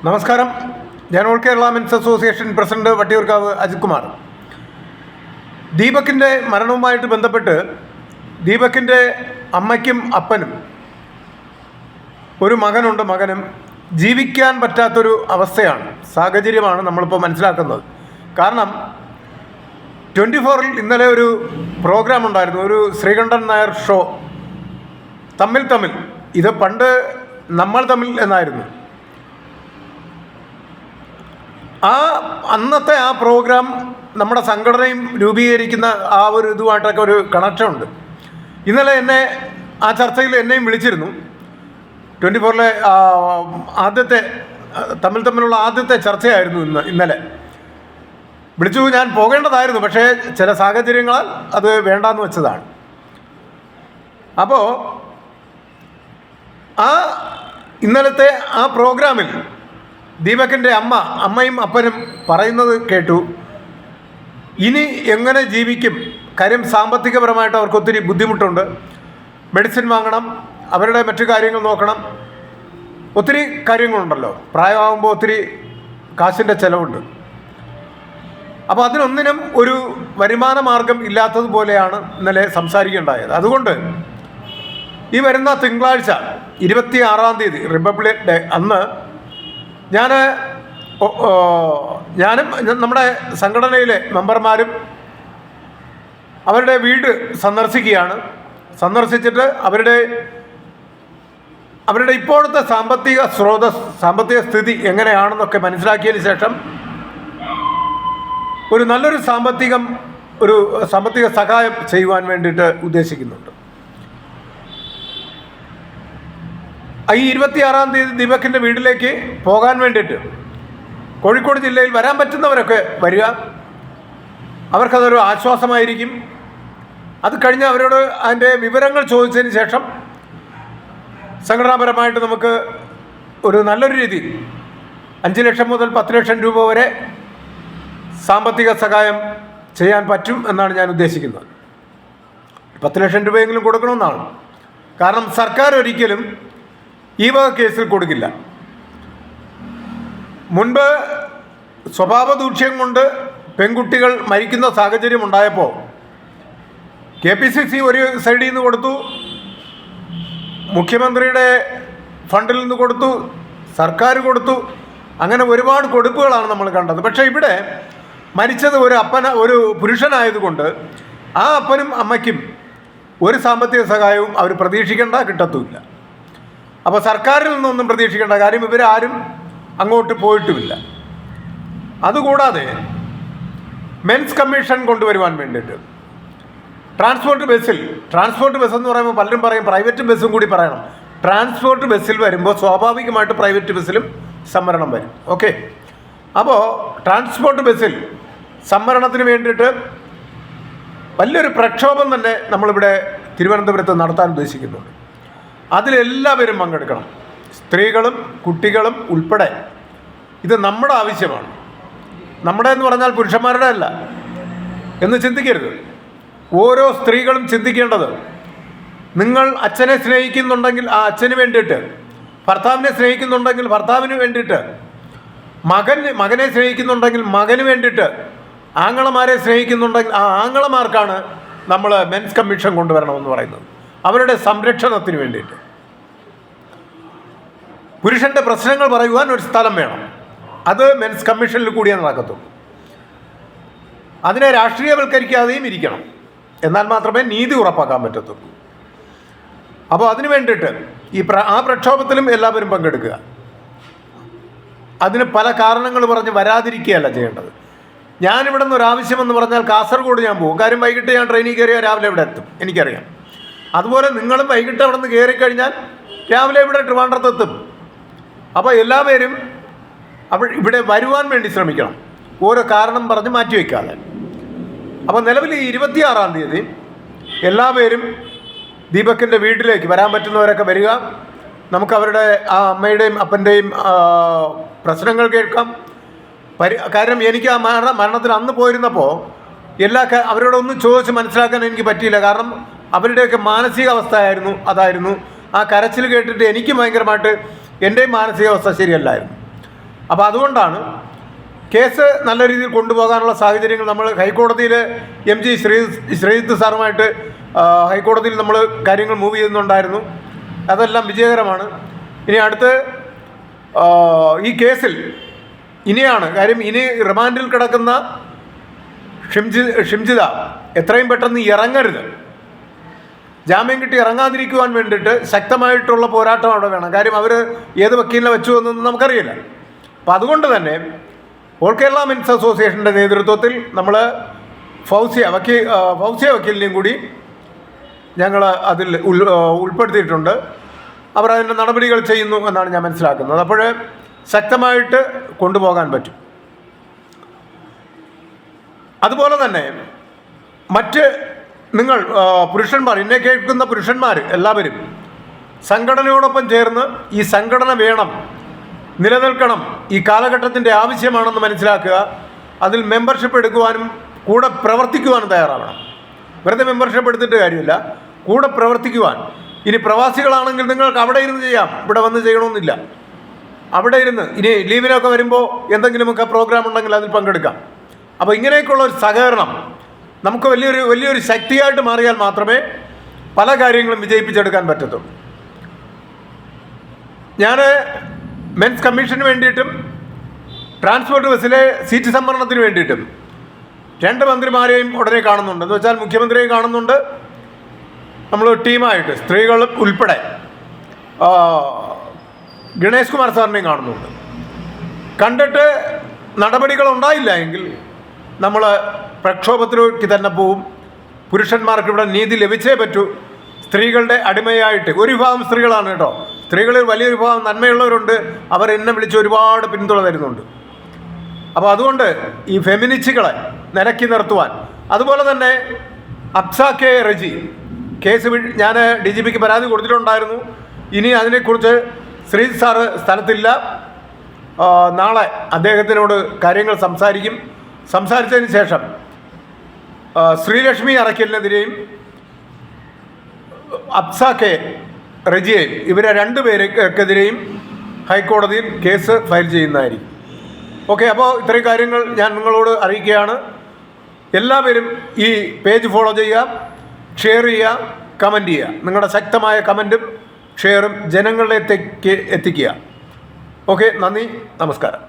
നമസ്കാരം. ഞാൻ all Kerala men's association president Vattiyoorkavu Ajith Kumar. ദീപകിൻ്റെ മരണവുമായിട്ട് ബന്ധപ്പെട്ട് ദീപകിൻ്റെ അമ്മയ്ക്കും അപ്പനും ഒരു മകനും ജീവിക്കാൻ പറ്റാത്തൊരു അവസ്ഥയാണ്, സാഹചര്യമാണ് നമ്മളിപ്പോൾ മനസ്സിലാക്കുന്നത്. കാരണം 24-ൽ ഇന്നലെ ഒരു പ്രോഗ്രാം ഉണ്ടായിരുന്നു, ഒരു ശ്രീകണ്ഠൻ നായർ ഷോ. തമ്മിൽ ഇത് പണ്ട് നമ്മൾ തമ്മിൽ എന്നായിരുന്നു. അന്നത്തെ ആ പ്രോഗ്രാം നമ്മുടെ സംഘടനയും രൂപീകരിക്കുന്ന ആ ഒരു ഇതുമായിട്ടൊക്കെ ഒരു കണക്ഷൻ ഉണ്ട്. ഇന്നലെ എന്നെ ആ ചർച്ചയിൽ എന്നെയും വിളിച്ചിരുന്നു. 24-ലെ ആദ്യത്തെ തമ്മിലുള്ള ആദ്യത്തെ ചർച്ചയായിരുന്നു ഇന്നലെ. വിളിച്ചു, ഞാൻ പോകേണ്ടതായിരുന്നു, പക്ഷേ ചില സാഹചര്യങ്ങളാൽ അത് വേണ്ടാന്ന് വെച്ചതാണ്. അപ്പോൾ ഇന്നലത്തെ ആ പ്രോഗ്രാമിൽ ദീപകിൻ്റെ അമ്മയും അപ്പനും പറയുന്നത് കേട്ടു. ഇനി എങ്ങനെ ജീവിക്കും? കാര്യം സാമ്പത്തികപരമായിട്ട് അവർക്ക് ഒത്തിരി ബുദ്ധിമുട്ടുണ്ട്. മെഡിസിൻ വാങ്ങണം, അവരുടെ മറ്റു കാര്യങ്ങൾ നോക്കണം, ഒത്തിരി കാര്യങ്ങളുണ്ടല്ലോ. പ്രായമാകുമ്പോൾ ഒത്തിരി കാശിൻ്റെ ചിലവുണ്ട്. അപ്പോൾ അതിനൊന്നിനും ഒരു വരുമാന മാർഗം ഇല്ലാത്തതുപോലെയാണ് ഇന്നലെ സംസാരിക്കേണ്ടായത്. അതുകൊണ്ട് ഈ വരുന്ന തിങ്കളാഴ്ച 26-ാം തീയതി റിപ്പബ്ലിക് ഡേ അന്ന് ഞാനും നമ്മുടെ സംഘടനയിലെ മെമ്പർമാരും അവരുടെ വീട് സന്ദർശിക്കുകയാണ്. സന്ദർശിച്ചിട്ട് അവരുടെ ഇപ്പോഴത്തെ സാമ്പത്തിക സ്ഥിതി എങ്ങനെയാണെന്നൊക്കെ മനസ്സിലാക്കിയതിന് ശേഷം ഒരു നല്ലൊരു സാമ്പത്തിക സഹായം ചെയ്യുവാൻ വേണ്ടിയിട്ട് ഉദ്ദേശിക്കുന്നുണ്ട്. ഈ 26-ാം തീയതി ദീപകിൻ്റെ വീട്ടിലേക്ക് പോകാൻ വേണ്ടിയിട്ട് കോഴിക്കോട് ജില്ലയിൽ വരാൻ പറ്റുന്നവരൊക്കെ വരിക. അവർക്കതൊരു ആശ്വാസമായിരിക്കും. അത് കഴിഞ്ഞ് അവരോട് അതിൻ്റെ വിവരങ്ങൾ ചോദിച്ചതിന് ശേഷം സംഘടനാപരമായിട്ട് നമുക്ക് ഒരു നല്ലൊരു രീതിയിൽ 5 ലക്ഷം മുതൽ 10 ലക്ഷം രൂപ വരെ സാമ്പത്തിക സഹായം ചെയ്യാൻ പറ്റും എന്നാണ് ഞാൻ ഉദ്ദേശിക്കുന്നത്. 10 ലക്ഷം രൂപയെങ്കിലും കൊടുക്കണമെന്നാണ്. കാരണം സർക്കാർ ഒരിക്കലും ഈ വക കേസിൽ കൊടുക്കില്ല. മുൻപ് സ്വഭാവ ദൂഷ്യം കൊണ്ട് പെൺകുട്ടികൾ മരിക്കുന്ന സാഹചര്യം ഉണ്ടായപ്പോൾ KPCC ഒരു സൈഡിൽ നിന്ന് കൊടുത്തു, മുഖ്യമന്ത്രിയുടെ ഫണ്ടിൽ നിന്ന് കൊടുത്തു, സർക്കാർ കൊടുത്തു. അങ്ങനെ ഒരുപാട് കൊടുപ്പുകളാണ് നമ്മൾ കണ്ടത്. പക്ഷേ ഇവിടെ മരിച്ചത് ഒരു പുരുഷനായതുകൊണ്ട് ആ അപ്പനും അമ്മയ്ക്കും ഒരു സാമ്പത്തിക സഹായവും അവർ പ്രതീക്ഷിക്കേണ്ട, കിട്ടത്തുമില്ല. അപ്പോൾ സർക്കാരിൽ നിന്നൊന്നും പ്രതീക്ഷിക്കേണ്ട കാര്യം, ഇവരാരും അങ്ങോട്ട് പോയിട്ടുമില്ല. അതുകൂടാതെ മെൻസ് കമ്മീഷൻ കൊണ്ടുവരുവാൻ വേണ്ടിയിട്ട് ട്രാൻസ്പോർട്ട് ബസ് എന്ന് പറയുമ്പോൾ പലരും പറയും പ്രൈവറ്റ് ബസ്സും കൂടി പറയണം. ട്രാൻസ്പോർട്ട് ബസ്സിൽ വരുമ്പോൾ സ്വാഭാവികമായിട്ട് പ്രൈവറ്റ് ബസ്സിലും സംവരണം വരും. ഓക്കെ, അപ്പോൾ ട്രാൻസ്പോർട്ട് ബസ്സിൽ സംവരണത്തിന് വേണ്ടിയിട്ട് വലിയൊരു പ്രക്ഷോഭം തന്നെ നമ്മളിവിടെ തിരുവനന്തപുരത്ത് നടത്താൻ ഉദ്ദേശിക്കുന്നുണ്ട്. അതിലെല്ലാവരും പങ്കെടുക്കണം, സ്ത്രീകളും കുട്ടികളും ഉൾപ്പെടെ. ഇത് നമ്മുടെ ആവശ്യമാണ്. നമ്മുടെ എന്ന് പറഞ്ഞാൽ പുരുഷന്മാരുടെ അല്ല എന്ന് ചിന്തിക്കരുത്. ഓരോ സ്ത്രീകളും ചിന്തിക്കേണ്ടത്, നിങ്ങൾ അച്ഛനെ സ്നേഹിക്കുന്നുണ്ടെങ്കിൽ ആ അച്ഛന് വേണ്ടിയിട്ട്, ഭർത്താവിനെ സ്നേഹിക്കുന്നുണ്ടെങ്കിൽ ഭർത്താവിന് വേണ്ടിയിട്ട്, മകനെ സ്നേഹിക്കുന്നുണ്ടെങ്കിൽ മകന് വേണ്ടിയിട്ട്, ആങ്ങളമാരെ സ്നേഹിക്കുന്നുണ്ടെങ്കിൽ ആ ആങ്ങളമാർക്കാണ് നമ്മൾ മെൻസ് കമ്മീഷൻ കൊണ്ടുവരണമെന്ന് പറയുന്നത്. അവരുടെ സംരക്ഷണത്തിന് വേണ്ടിയിട്ട്. പുരുഷൻ്റെ പ്രശ്നങ്ങൾ പറയുവാൻ ഒരു സ്ഥലം വേണം. അത് മെൻസ് കമ്മീഷനിൽ കൂടിയേ നടക്കത്തുള്ളൂ. അതിനെ രാഷ്ട്രീയവൽക്കരിക്കാതെയും ഇരിക്കണം. എന്നാൽ മാത്രമേ നീതി ഉറപ്പാക്കാൻ പറ്റത്തുള്ളൂ. അപ്പോൾ അതിനു വേണ്ടിയിട്ട് ആ പ്രക്ഷോഭത്തിലും എല്ലാവരും പങ്കെടുക്കുക. അതിന് പല കാരണങ്ങൾ പറഞ്ഞ് വരാതിരിക്കുകയല്ല ചെയ്യേണ്ടത്. ഞാനിവിടെ നിന്ന് ഒരാവശ്യമെന്ന് പറഞ്ഞാൽ കാസർഗോഡ് ഞാൻ പോകും. കാര്യം വൈകിട്ട് ഞാൻ ട്രെയിനിൽ കയറിയാൽ രാവിലെ ഇവിടെ എത്തും, എനിക്കറിയാം. അതുപോലെ നിങ്ങളും വൈകിട്ട് അവിടെ നിന്ന് കയറിക്കഴിഞ്ഞാൽ രാവിലെ ഇവിടെ ട്രിവാൻഡ്രത്തെത്തും. അപ്പോൾ എല്ലാവരും ഇവിടെ വരുവാൻ വേണ്ടി ശ്രമിക്കണം, ഓരോ കാരണം പറഞ്ഞ് മാറ്റിവെക്കാതെ. അപ്പോൾ നിലവിൽ ഈ 26-ാം തീയതി എല്ലാവരും ദീപകിൻ്റെ വീട്ടിലേക്ക് വരാൻ പറ്റുന്നവരൊക്കെ വരിക. നമുക്ക് അവരുടെ ആ അമ്മയുടെയും അപ്പൻ്റെയും പ്രശ്നങ്ങൾ കേൾക്കാം. കാര്യം എനിക്ക് ആ മരണത്തിന് അന്ന് പോയിരുന്നപ്പോൾ അവരോടൊന്നും ചോദിച്ച് മനസ്സിലാക്കാൻ എനിക്ക് പറ്റിയില്ല. കാരണം അവരുടെയൊക്കെ മാനസികാവസ്ഥ അതായിരുന്നു. ആ കരച്ചിൽ കേട്ടിട്ട് എനിക്ക് ഭയങ്കരമായിട്ട് എൻ്റെയും മാനസികാവസ്ഥ ശരിയല്ലായിരുന്നു. അപ്പോൾ അതുകൊണ്ടാണ് കേസ് നല്ല രീതിയിൽ കൊണ്ടുപോകാനുള്ള സാഹചര്യങ്ങൾ നമ്മൾ ഹൈക്കോടതിയിൽ MG ശ്രീജിത്ത് സാറുമായിട്ട് ഹൈക്കോടതിയിൽ നമ്മൾ കാര്യങ്ങൾ മൂവ് ചെയ്യുന്നുണ്ടായിരുന്നു. അതെല്ലാം വിജയകരമാണ്. ഇനി അടുത്ത് ഈ കേസിൽ ഇനിയാണ് കാര്യം, ഇനി റിമാൻഡിൽ കിടക്കുന്ന ഷിംജിത എത്രയും പെട്ടെന്ന് ഇറങ്ങരുത്. ജാമ്യം കിട്ടി ഇറങ്ങാതിരിക്കുവാൻ വേണ്ടിയിട്ട് ശക്തമായിട്ടുള്ള പോരാട്ടം അവിടെ വേണം. കാര്യം അവർ ഏത് വക്കീലിനെ വെച്ചു എന്നൊന്നും നമുക്കറിയില്ല. അപ്പം അതുകൊണ്ട് തന്നെ ഓൾ കേരള മെൻസ് അസോസിയേഷൻ്റെ നേതൃത്വത്തിൽ നമ്മൾ ഫൗസിയ വക്കീലിനെയും കൂടി ഞങ്ങൾ അതിൽ ഉൾപ്പെടുത്തിയിട്ടുണ്ട്. അവർ അതിൻ്റെ നടപടികൾ ചെയ്യുന്നു എന്നാണ് ഞാൻ മനസ്സിലാക്കുന്നത്. അപ്പോൾ ശക്തമായിട്ട് കൊണ്ടുപോകാൻ പറ്റും. അതുപോലെ തന്നെ മറ്റ് നിങ്ങൾ പുരുഷന്മാർ, എന്നെ കേൾക്കുന്ന പുരുഷന്മാർ എല്ലാവരും സംഘടനയോടൊപ്പം ചേർന്ന് ഈ സംഘടന വേണം, നിലനിൽക്കണം, ഈ കാലഘട്ടത്തിൻ്റെ ആവശ്യമാണെന്ന് മനസ്സിലാക്കുക. അതിൽ മെമ്പർഷിപ്പ് എടുക്കുവാനും കൂടെ പ്രവർത്തിക്കുവാനും തയ്യാറാവണം. വെറുതെ മെമ്പർഷിപ്പ് എടുത്തിട്ട് കാര്യമില്ല, കൂടെ പ്രവർത്തിക്കുവാൻ. ഇനി പ്രവാസികളാണെങ്കിൽ നിങ്ങൾക്ക് അവിടെ ഇരുന്ന് ചെയ്യാം, ഇവിടെ വന്ന് ചെയ്യണമെന്നില്ല. അവിടെ ഇരുന്ന് ഇനി ലീവിനൊക്കെ വരുമ്പോൾ എന്തെങ്കിലുമൊക്കെ പ്രോഗ്രാം ഉണ്ടെങ്കിൽ അതിൽ പങ്കെടുക്കാം. അപ്പോൾ ഇങ്ങനെയൊക്കെയുള്ള ഒരു സഹകരണം നമുക്ക് വലിയൊരു ശക്തിയായിട്ട് മാറിയാൽ മാത്രമേ പല കാര്യങ്ങളും വിജയിപ്പിച്ചെടുക്കാൻ പറ്റത്തുള്ളൂ. ഞാൻ മെൻസ് കമ്മീഷന് വേണ്ടിയിട്ടും ട്രാൻസ്പോർട്ട് ബസ്സിലെ സീറ്റ് സംവരണത്തിന് വേണ്ടിയിട്ടും 2 മന്ത്രിമാരെയും ഉടനെ കാണുന്നുണ്ട്. എന്ന് വെച്ചാൽ മുഖ്യമന്ത്രിയെ കാണുന്നുണ്ട്, നമ്മൾ ടീമായിട്ട് സ്ത്രീകൾ ഉൾപ്പെടെ ഗണേഷ് കുമാർ സാറിനെയും കാണുന്നുണ്ട്. കണ്ടിട്ട് നടപടികൾ ഉണ്ടായില്ല എങ്കിൽ നമ്മൾ പ്രക്ഷോഭത്തിലേക്ക് തന്നെ പോവും. പുരുഷന്മാർക്ക് ഇവിടെ നീതി ലഭിച്ചേ പറ്റൂ. സ്ത്രീകളുടെ അടിമയായിട്ട് ഒരു വിഭാഗം സ്ത്രീകളാണ് കേട്ടോ, സ്ത്രീകളിൽ വലിയൊരു വിഭാഗം നന്മയുള്ളവരുണ്ട്, അവർ എന്നെ വിളിച്ച് ഒരുപാട് പിന്തുണ തരുന്നുണ്ട്. അപ്പോൾ അതുകൊണ്ട് ഈ ഫെമിനിസ്റ്റുകളെ നിലക്കി നിർത്തുവാൻ, അതുപോലെ തന്നെ അബ്സ കെ റജി കേസ് ഞാൻ DGPക്ക് പരാതി കൊടുത്തിട്ടുണ്ടായിരുന്നു. ഇനി അതിനെക്കുറിച്ച് ശ്രീജിത്ത് സാറ് സ്ഥലത്തില്ല, നാളെ അദ്ദേഹത്തിനോട് കാര്യങ്ങൾ സംസാരിച്ചതിന് ശേഷം ശ്രീലക്ഷ്മി അറയ്ക്കലിനെതിരെയും അബ്സ കെ റജിയെയും ഇവരെ 2 പേർക്കെതിരെയും ഹൈക്കോടതിയിൽ കേസ് ഫയൽ ചെയ്യുന്നതായിരിക്കും. ഓക്കെ, അപ്പോൾ ഇത്രയും കാര്യങ്ങൾ ഞാൻ നിങ്ങളോട് അറിയിക്കുകയാണ്. എല്ലാവരും ഈ പേജ് ഫോളോ ചെയ്യുക, ഷെയർ ചെയ്യുക, കമൻറ്റ് ചെയ്യുക. നിങ്ങളുടെ ശക്തമായ കമൻറ്റും ഷെയറും ജനങ്ങളിലേക്ക് എത്തിക്കുക. ഓക്കെ, നന്ദി, നമസ്കാരം.